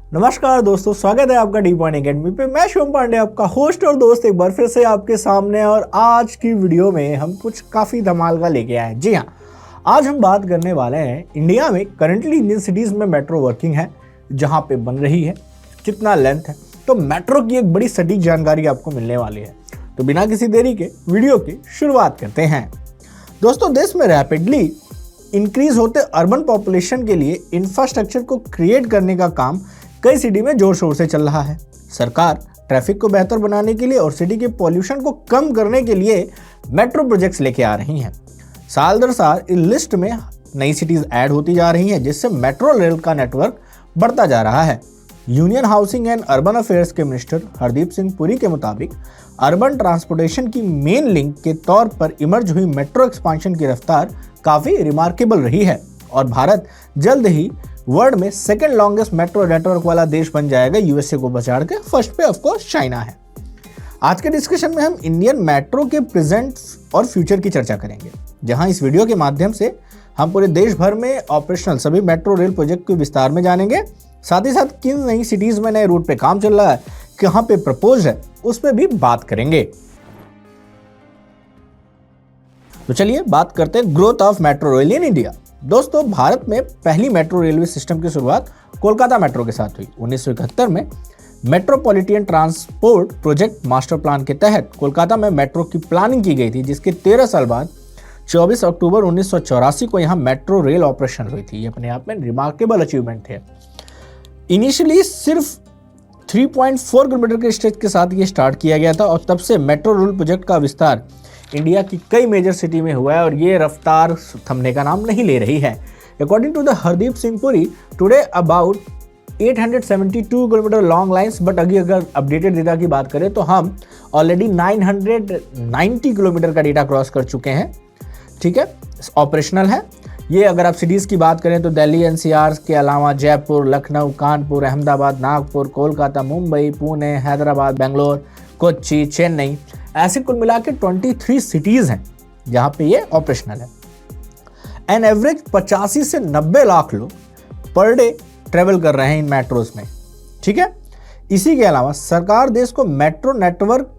नमस्कार दोस्तों, स्वागत है आपका डी पॉइंट एकेडमी पे। मैं शिवम पांडे, आपका होस्ट और दोस्त, एक बार फिर से आपके सामने। और आज की वीडियो में हम कुछ काफ़ी धमाल का लेके आए हैं। जी हाँ, आज हम बात करने वाले हैं इंडिया में करंटली इंडियन सिटीज़ में मेट्रो वर्किंग है, जहाँ पे बन रही है, कितना लेंथ है। तो मेट्रो की एक बड़ी सटीक जानकारी आपको मिलने वाली है। तो बिना किसी देरी के वीडियो की शुरुआत करते हैं। दोस्तों, देश में रैपिडली इंक्रीज होते अर्बन पॉपुलेशन के लिए इंफ्रास्ट्रक्चर को क्रिएट करने का काम कई सिटी में जोर शोर से चल रहा है। सरकार ट्रैफिक को बेहतर बनाने के लिए और सिटी के पॉल्यूशन को कम करने के लिए मेट्रो प्रोजेक्ट्स लेके आ रही हैं। साल दर साल इस लिस्ट में नई सिटीज ऐड होती जा रही हैं, जिससे मेट्रो रेल का नेटवर्क बढ़ता जा रहा है। Union housing and urban affairs के मिनिस्टर हरदीप सिंह पुरी के मुताबिक अर्बन ट्रांसपोर्टेशन की मेन लिंक के तौर पर इमर्ज हुई मेट्रो एक्सपांशन की रफ्तार काफ़ी रिमार्केबल रही है और भारत जल्द ही वर्ल्ड में सेकंड लॉन्गेस्ट मेट्रो नेटवर्क वाला देश बन जाएगा, यूएसए को बचाड़ के। फर्स्ट पे ऑफ कोर्स चाइना है। आज के डिस्कशन में हम इंडियन मेट्रो के प्रेजेंट और फ्यूचर की चर्चा करेंगे, जहां इस वीडियो के माध्यम से हम पूरे देश भर में ऑपरेशनल सभी मेट्रो रेल प्रोजेक्ट के विस्तार में जानेंगे। साथ ही साथ किन नई सिटीज में नए रूट पे काम चल रहा है, कहाँ पे प्रपोज है, उस पर भी बात करेंगे। तो चलिए बात करते हैं growth of metro rail in India. दोस्तों, भारत में पहली मेट्रो रेलवे सिस्टम की शुरुआत कोलकाता मेट्रो के साथ हुई। 1971 में metropolitan transport project master plan के तहत कोलकाता में मेट्रो की प्लानिंग की गई थी, जिसके 13 साल बाद 24 अक्टूबर 1984 को यहाँ मेट्रो रेल ऑपरेशन हुई थी। ये अपने आप में रिमार्केबल अचीवमेंट थे। इनिशियली सिर्फ 3.4 किलोमीटर के स्ट्रेच के साथ ये स्टार्ट किया गया था और तब से मेट्रो रेल प्रोजेक्ट का विस्तार इंडिया की कई मेजर सिटी में हुआ है और ये रफ्तार थमने का नाम नहीं ले रही है। According to the Hardeep Singh Puri, today about 872 kilometre long lines, but अगर अपडेटेड डेटा की बात करें तो हम ऑलरेडी 990 किलोमीटर का डेटा क्रॉस कर चुके हैं। ठीक है, ऑपरेशनल है ये। अगर आप सिटीज़ की बात करें तो दिल्ली एनसीआर के अलावा जयपुर, लखनऊ, कानपुर, अहमदाबाद, नागपुर, कोलकाता, मुंबई, पुणे, हैदराबाद, बेंगलोर, कोच्चि, चेन्नई, ऐसे कुल मिला के 23 सिटीज़ हैं जहाँ पे ये ऑपरेशनल है। एन एवरेज 85 से 90 लाख लोग पर डे ट्रेवल कर रहे हैं इन मेट्रोज में। ठीक है, इसी के अलावा सरकार देश को मेट्रो नेटवर्क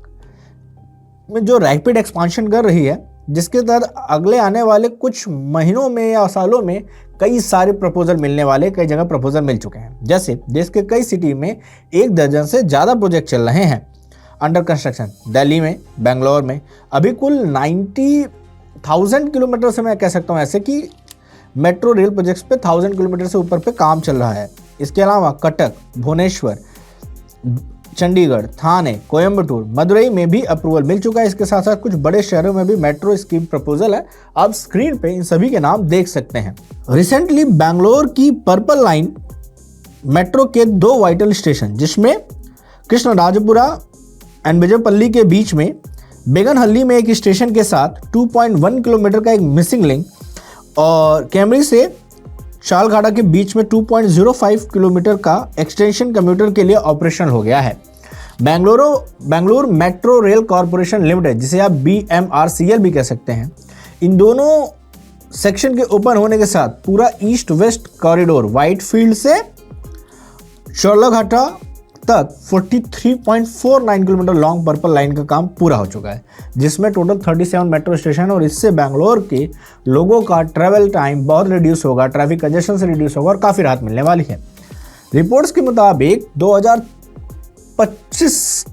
में जो रैपिड एक्सपांशन कर रही है, जिसके तहत अगले आने वाले कुछ महीनों में या सालों में कई सारे प्रपोजल मिलने वाले, कई जगह प्रपोजल मिल चुके हैं। जैसे देश के कई सिटी में 1 दर्जन से ज़्यादा प्रोजेक्ट चल रहे हैं अंडर कंस्ट्रक्शन। दिल्ली में, बेंगलोर में अभी कुल 90,000 किलोमीटर से मैं कह सकता हूँ ऐसे कि मेट्रो रेल प्रोजेक्ट्स पे 1000 किलोमीटर से ऊपर पे काम चल रहा है। इसके अलावा कटक, भुवनेश्वर, चंडीगढ़, थाने, कोयम्बटूर, मदुरई में भी अप्रूवल मिल चुका है। इसके साथ साथ कुछ बड़े शहरों में भी मेट्रो स्कीम प्रपोजल है। आप स्क्रीन पे इन सभी के नाम देख सकते हैं। रिसेंटली बेंगलोर की पर्पल लाइन मेट्रो के 2 वाइटल स्टेशन, जिसमें कृष्णराजपुरा एंड विजयपल्ली के बीच में बेगनहल्ली में एक स्टेशन के साथ 2.1 किलोमीटर का एक मिसिंग लिंक और कैमरी से शालघाटा के बीच में 2.05 किलोमीटर का एक्सटेंशन कम्यूटर के लिए ऑपरेशनल हो गया है। Bengaluru metro rail corporation limited, जिसे आप BMRCL भी कह सकते हैं, इन दोनों सेक्शन के ओपन होने के साथ पूरा east west corridor white field से शालघाटा तक 43.49 किलोमीटर लॉन्ग पर्पल लाइन का काम पूरा हो चुका है, जिसमें टोटल 37 मेट्रो स्टेशन। और इससे बेंगलोर के लोगों का ट्रैवल टाइम बहुत रिड्यूस होगा, ट्रैफिक कंजेशन से रिड्यूस होगा और काफ़ी राहत मिलने वाली है। रिपोर्ट्स के मुताबिक 2025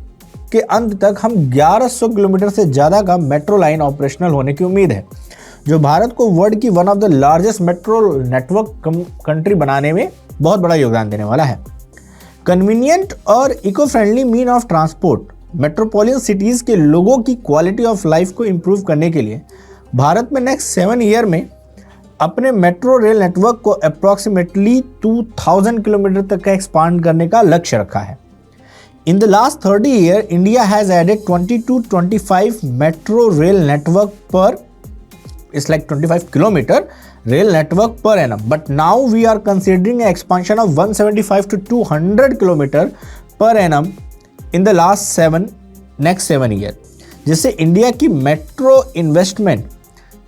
के अंत तक हम 1100 किलोमीटर से ज़्यादा का मेट्रो लाइन ऑपरेशनल होने की उम्मीद है, जो भारत को वर्ल्ड की one of the largest metro network country बनाने में बहुत बड़ा योगदान देने वाला है। कन्वीनियंट और eco friendly mean of transport metropolitan cities के लोगों की क्वालिटी ऑफ लाइफ को इम्प्रूव करने के लिए भारत में नेक्स्ट 7 ईयर में अपने मेट्रो रेल नेटवर्क को अप्रॉक्सीमेटली 2000 किलोमीटर तक का एक्सपांड करने का लक्ष्य रखा है। In the last 30 year India has added 20 to 25 metro rail network पर, it's like 25 kilometer rail network per annum, but now we are considering an expansion of 175 to 200 kilometer per annum in the next 7 year, जिससे India की metro investment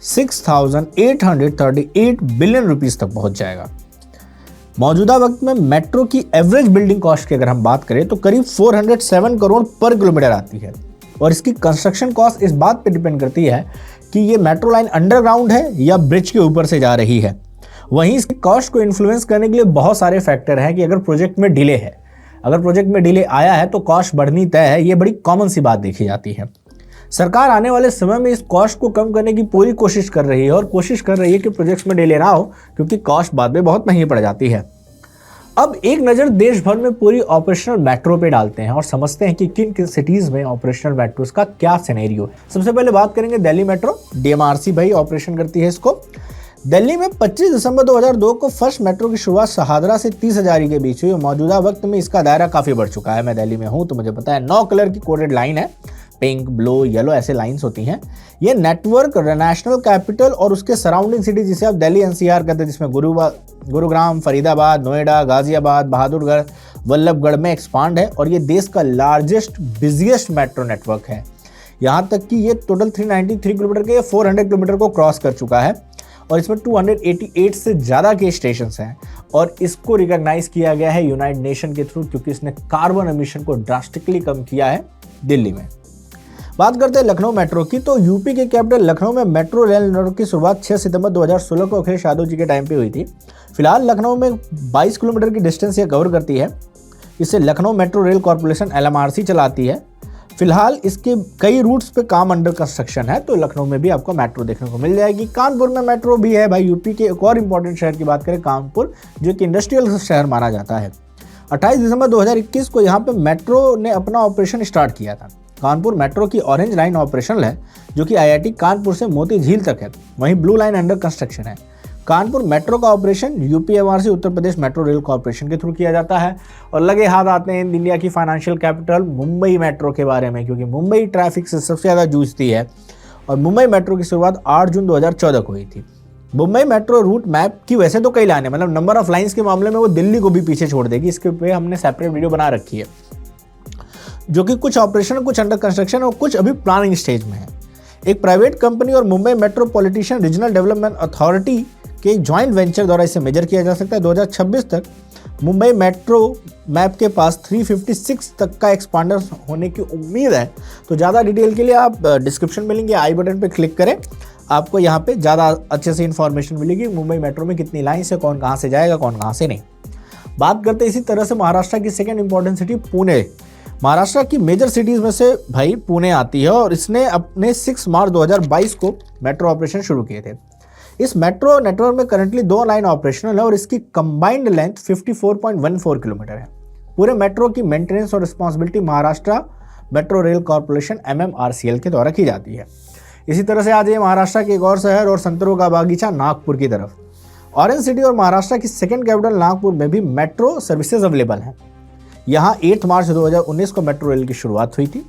6,838 billion rupees तक पहुंच जाएगा। मौजूदा वक्त में metro की एवरेज बिल्डिंग कॉस्ट की अगर हम बात करें तो करीब 407 करोड़ पर किलोमीटर आती है और इसकी कंस्ट्रक्शन कॉस्ट इस बात पे डिपेंड करती है कि ये मेट्रो लाइन अंडरग्राउंड है या ब्रिज के ऊपर से जा रही है। वहीं इसकी कॉस्ट को इन्फ्लुएंस करने के लिए बहुत सारे फैक्टर हैं कि अगर प्रोजेक्ट में डिले है, अगर प्रोजेक्ट में डिले आया है तो कॉस्ट बढ़नी तय है। ये बड़ी कॉमन सी बात देखी जाती है। सरकार आने वाले समय में इस कॉस्ट को कम करने की पूरी कोशिश कर रही है और कोशिश कर रही है कि प्रोजेक्ट्स में डिले ना हो, क्योंकि कॉस्ट बाद में बहुत महंगी पड़ जाती है। अब एक नज़र देश भर में पूरी ऑपरेशनल मेट्रो पे डालते हैं और समझते हैं कि किन किन सिटीज़ में ऑपरेशनल मेट्रोस का क्या सिनेरियो है। सबसे पहले बात करेंगे दिल्ली मेट्रो। डीएमआरसी भाई ऑपरेशन करती है इसको। दिल्ली में 25 दिसंबर 2002 को फर्स्ट मेट्रो की शुरुआत शहादरा से 30 हजारी के बीच हुई और मौजूदा वक्त में इसका दायरा काफ़ी बढ़ चुका है। मैं दिल्ली में हूँ तो मुझे पता है 9 कलर की कोडेड लाइन है, पिंक, ब्लू, येलो ऐसे लाइंस होती हैं। ये नेटवर्क नेशनल कैपिटल और उसके सराउंडिंग सिटी जिसे आप दिल्ली एनसीआर कहते हैं, जिसमें गुरुग्राम, फरीदाबाद, नोएडा, गाजियाबाद, बहादुरगढ़, वल्लभगढ़ में एक्सपांड है और ये देश का लार्जेस्ट बिजिएस्ट मेट्रो नेटवर्क है। यहाँ तक कि ये टोटल 393 किलोमीटर के 400 किलोमीटर को क्रॉस कर चुका है और इसमें 288 से ज़्यादा के स्टेशन हैं और इसको रिकॉग्नाइज किया गया है यूनाइटेड नेशन के थ्रू, क्योंकि इसने कार्बन एमिशन को ड्रास्टिकली कम किया है दिल्ली में। बात करते हैं लखनऊ मेट्रो की, तो यूपी के कैपिटल लखनऊ में मेट्रो रेल नेटवर्क की शुरुआत 6 सितंबर 2016 को अखिलेश यादव जी के टाइम पे हुई थी। फिलहाल लखनऊ में 22 किलोमीटर की डिस्टेंस ये कवर करती है। इसे Lucknow metro rail corporation LMRC चलाती है। फिलहाल इसके कई रूट्स पे काम अंडर कंस्ट्रक्शन है, तो लखनऊ में भी आपको मेट्रो देखने को मिल जाएगी। कानपुर में मेट्रो भी है भाई। यूपी के एक और इंपॉर्टेंट शहर की बात करें, कानपुर, जो कि इंडस्ट्रियल शहर माना जाता है। 28 दिसंबर 2021 को यहाँ पे मेट्रो ने अपना ऑपरेशन स्टार्ट किया था। कानपुर मेट्रो की ऑरेंज लाइन ऑपरेशनल है, जो कि IIT कानपुर से मोती झील तक है। वहीं ब्लू लाइन अंडर कंस्ट्रक्शन है। कानपुर मेट्रो का operation UPMRC Uttar Pradesh metro rail corporation के थ्रू किया जाता है। और लगे हाथ आते हैं इंडिया की फाइनेंशियल कैपिटल मुंबई मेट्रो के बारे में, क्योंकि मुंबई ट्रैफिक से सबसे ज़्यादा जूझती है और मुंबई मेट्रो की शुरुआत 8 जून 2014 को हुई थी। मुंबई मेट्रो रूट मैप की वैसे तो कई लाइन है, मतलब नंबर ऑफ लाइंस के मामले में वो दिल्ली को भी पीछे छोड़ देगी। इसके ऊपर हमने सेपरेट वीडियो बना रखी है, जो कि कुछ ऑपरेशन, कुछ अंडर कंस्ट्रक्शन और कुछ अभी प्लानिंग स्टेज में है। एक प्राइवेट कंपनी और Mumbai metropolitan regional development authority के जॉइंट वेंचर द्वारा इसे मेजर किया जा सकता है। 2026 तक मुंबई मेट्रो मैप के पास 356 तक का एक्सपांडर होने की उम्मीद है। तो ज़्यादा डिटेल के लिए आप डिस्क्रिप्शन में लिंक, आई बटन पे क्लिक करें, आपको यहाँ पे ज़्यादा अच्छे से इन्फॉर्मेशन मिलेगी मुंबई मेट्रो में कितनी लाइन से कौन कहाँ से जाएगा, कौन कहाँ से नहीं। बात करते इसी तरह से महाराष्ट्र की second important city Pune. Maharashtra की मेजर सिटीज़ में से भाई पुणे आती है और इसने अपने 6 मार्च 2022 को मेट्रो ऑपरेशन शुरू किए थे। इस मेट्रो नेटवर्क में करंटली 2 लाइन ऑपरेशनल है और इसकी कंबाइंड लेंथ 54.14 किलोमीटर है। पूरे मेट्रो की मेंटेनेंस और responsibility Maharashtra metro rail corporation MMRCL के द्वारा की जाती है। इसी तरह से आ जाइए महाराष्ट्र के एक और शहर और संतरों का बागीचा नागपुर की तरफ। ऑरेंज सिटी और महाराष्ट्र की सेकेंड कैपिटल नागपुर में भी मेट्रो सर्विसेज अवेलेबल हैं। यहाँ 8 मार्च 2019 को मेट्रो रेल की शुरुआत हुई थी।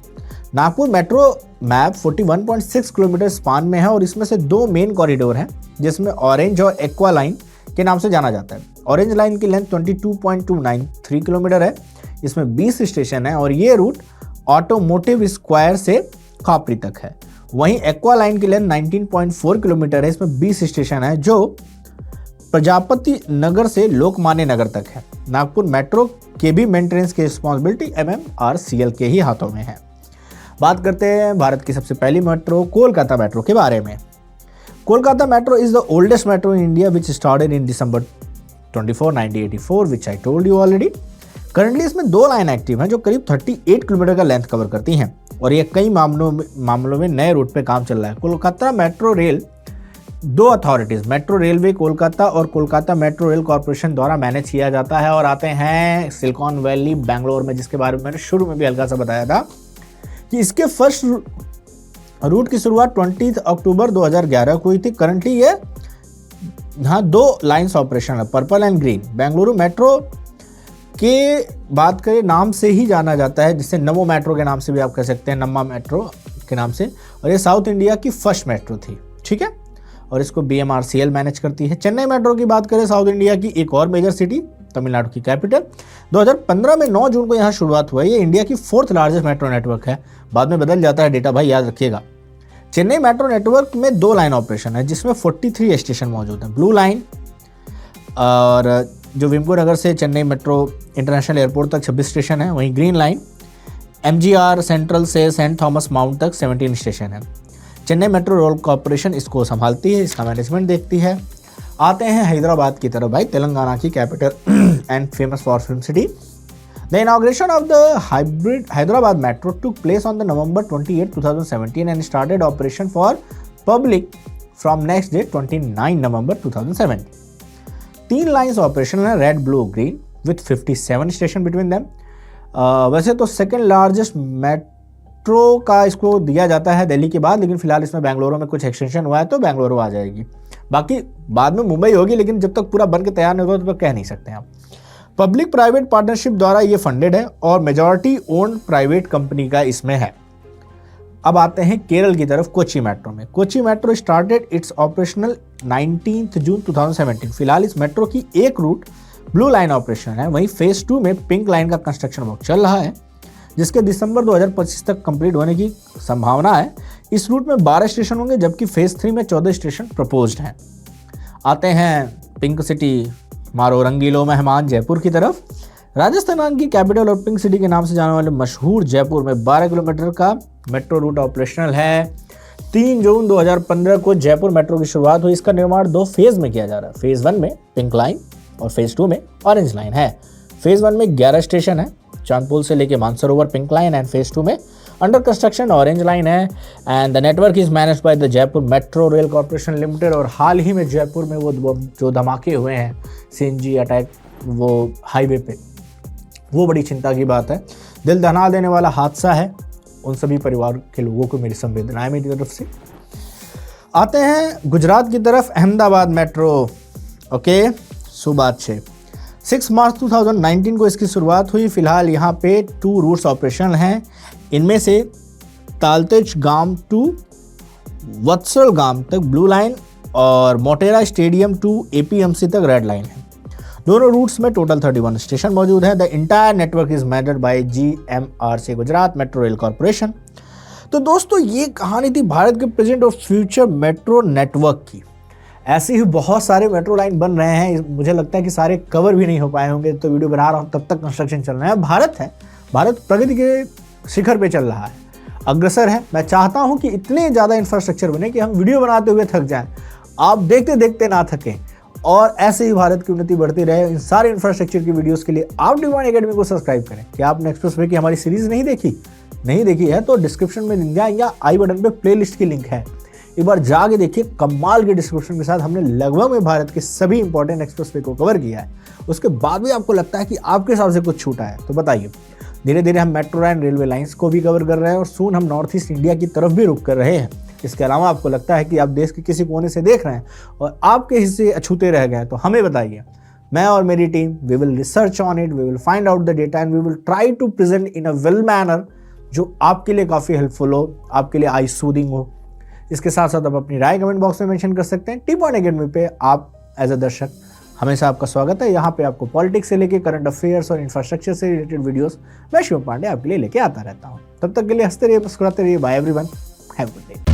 Nagpur metro map 41.6 kilometre span में है और इसमें से 2 मेन कॉरिडोर हैं, जिसमें ऑरेंज और एक्वा लाइन के नाम से जाना जाता है। ऑरेंज लाइन की लेंथ 22.293 किलोमीटर है। इसमें 20 स्टेशन है और ये रूट ऑटोमोटिव स्क्वायर से खापरी तक है। वहीं एक्वा लाइन की लेंथ 19.4 किलोमीटर है। इसमें 20 स्टेशन है जो प्रजापति नगर से लोकमान्य नगर तक है। नागपुर मेट्रो के भी मेंटेनेंस की रिस्पॉन्सिबिलिटी MMRCL के ही हाथों में है। बात करते हैं भारत की सबसे पहली मेट्रो कोलकाता मेट्रो के बारे में। Kolkata metro is the oldest metro in India which started in December 24, 1984 which I told you already. Currently इसमें 2 लाइन एक्टिव हैं जो करीब 38 किलोमीटर का लेंथ कवर करती हैं और ये कई मामलों में नए रूट पे काम चल रहा है। Kolkata metro rail 2 authorities metro railway Kolkata और कोलकाता मेट्रो रेल कॉर्पोरेशन द्वारा मैनेज किया जाता है और आते हैं सिलिकॉन वैली बेंगलोर में, जिसके बारे में मैंने शुरू में भी हल्का सा बताया था कि इसके फर्स्ट रूट की शुरुआत 20 अक्टूबर 2011 को हुई थी। करंटली ये यहाँ 2 लाइन्स ऑपरेशन है, purple and green. Bengaluru metro के बात करें नाम से ही जाना जाता है, जिसे नमो मेट्रो के नाम से भी आप कह सकते हैं, नम्मा मेट्रो के नाम से, और ये साउथ इंडिया की फर्स्ट मेट्रो थी, ठीक है, और इसको BMRCL मैनेज करती है। चेन्नई मेट्रो की बात करें, साउथ इंडिया की एक और मेजर सिटी, तमिलनाडु की कैपिटल, 2015 में 9 जून को यहाँ शुरुआत हुआ है। ये इंडिया की 4th लार्जेस्ट मेट्रो नेटवर्क है। बाद में बदल जाता है डेटा भाई, याद रखिएगा। चेन्नई मेट्रो नेटवर्क में 2 लाइन ऑपरेशन है जिसमें 43 स्टेशन मौजूद हैं। ब्लू लाइन और जो विम्को नगर से चेन्नई मेट्रो इंटरनेशनल एयरपोर्ट तक 26 स्टेशन है। वहीं ग्रीन लाइन MGR सेंट्रल से सेंट थॉमस माउंट तक 17 स्टेशन है। चेन्नई मेट्रो रेल कॉर्पोरेशन इसको संभालती है, इसका मैनेजमेंट देखती है। आते हैं हैदराबाद की तरफ भाई, तेलंगाना की capital and famous for film city. The inauguration of the hybrid Hyderabad metro took place on the November 28, 2017 and started operation for public from next day 29 November 2017। 3 lines operational है, red blue green with 57 station between them. वैसे तो second largest metro का इसको दिया जाता है दिल्ली के बाद, लेकिन फिलहाल इसमें बेंगलुरु में कुछ एक्सटेंशन हुआ है तो बेंगलुरु आ जाएगी। बाकी बाद में मुंबई होगी, लेकिन जब तक पूरा बन के तैयार नहीं होगा तो कह नहीं सकते आप। पब्लिक प्राइवेट पार्टनरशिप द्वारा ये फंडेड है और मेजॉरिटी ओन्ड प्राइवेट कंपनी का इसमें है। अब आते हैं केरल की तरफ, कोची मेट्रो में। Kochi metro started it's operational 19 जून 2017। फिलहाल इस मेट्रो की एक रूट ब्लू लाइन ऑपरेशन है। वहीं फेज 2 में पिंक लाइन का कंस्ट्रक्शन वर्क चल रहा है, जिसके दिसंबर 2025 तक कंप्लीट होने की संभावना है। इस रूट में 12 स्टेशन होंगे, जबकि फेज 3 में 14 स्टेशन प्रपोज्ड हैं। आते हैं पिंक सिटी मारो रंगीलो मेहमान जयपुर की तरफ। राजस्थान की कैपिटल और पिंक सिटी के नाम से जाने वाले मशहूर जयपुर में 12 किलोमीटर का मेट्रो रूट ऑपरेशनल है। 3 जून 2015 को जयपुर मेट्रो की शुरुआत हुई। इसका निर्माण 2 फेज में किया जा रहा है। फेज 1 में पिंक लाइन और फेज 2 में ऑरेंज लाइन है। फेज 1 में 11 स्टेशन है, चांदपुर से लेके Mansarovar pink line, and phase 2 में अंडर कंस्ट्रक्शन ऑरेंज लाइन है। And the network is managed by the Jaipur metro rail corporation limited. और हाल ही में जयपुर में वो जो धमाके हुए हैं CNG अटैक वो हाईवे पे, वो बड़ी चिंता की बात है। दिल दहला देने वाला हादसा है। उन सभी परिवार के लोगों को मेरी संवेदनाएं मेरी तरफ से। आते हैं गुजरात की तरफ, अहमदाबाद मेट्रो। ओके, सुबह 6 मार्च 2019 को इसकी शुरुआत हुई। फिलहाल यहाँ पे 2 रूट्स ऑपरेशनल हैं। इनमें से तालतेज गांव टू वत्सल गांव तक ब्लू लाइन और मोटेरा स्टेडियम टू APMC तक रेड लाइन है। दोनों रूट्स में टोटल 31 स्टेशन मौजूद है। The entire network is managed by GMRC Gujarat metro rail corporation. तो दोस्तों, ये कहानी थी भारत के प्रेजेंट और फ्यूचर मेट्रो नेटवर्क की। ऐसे ही बहुत सारे मेट्रो लाइन बन रहे हैं, मुझे लगता है कि सारे कवर भी नहीं हो पाए होंगे, तो वीडियो बना रहा हूँ तब तक कंस्ट्रक्शन चल रहा है। भारत प्रगति के शिखर पे चल रहा है, अग्रसर है। मैं चाहता हूँ कि इतने ज़्यादा इंफ्रास्ट्रक्चर बने कि हम वीडियो बनाते हुए थक जाएं, आप देखते देखते ना थकें, और ऐसे ही भारत की उन्नति बढ़ती रहे। इन सारे इंफ्रास्ट्रक्चर की वीडियोस के लिए आप डिवाइन एकेडमी को सब्सक्राइब करें। क्या आपने एक्सप्रेसवे की हमारी सीरीज नहीं देखी है तो डिस्क्रिप्शन में लिंक है या आई बटन पे प्लेलिस्ट की लिंक है, एक बार जाके देखिए। कमाल के डिस्क्रिप्शन के साथ हमने लगभग में भारत के सभी इंपॉर्टेंट एक्सप्रेसवे को कवर किया है। उसके बाद भी आपको लगता है कि आपके हिसाब से कुछ छूटा है तो बताइए। धीरे धीरे हम मेट्रो एंड रेलवे लाइंस को भी कवर कर रहे हैं और सून हम नॉर्थ ईस्ट इंडिया की तरफ भी रुक कर रहे हैं। इसके अलावा आपको लगता है कि आप देश के किसी कोने से देख रहे हैं और आपके हिस्से अछूते रह गए तो हमें बताइए। मैं और मेरी team we will research on it, we will find out the data and we will try to present in a well manner जो आपके लिए काफ़ी हेल्पफुल हो, आपके लिए आई सूदिंग हो। इसके साथ साथ आप अपनी राय कमेंट बॉक्स में मेंशन कर सकते हैं। टिप ऑन एकेडमी पे आप एज अ दर्शक हमेशा आपका स्वागत है। यहाँ पे आपको पॉलिटिक्स से लेके करंट अफेयर्स और इंफ्रास्ट्रक्चर से रिलेटेड वीडियोस मैं शिव पांडे आपके लिए लेके आता रहता हूँ। तब तक के लिए हंसते रहिए, मुस्कुराते रहिए। Bye everyone, have a good day.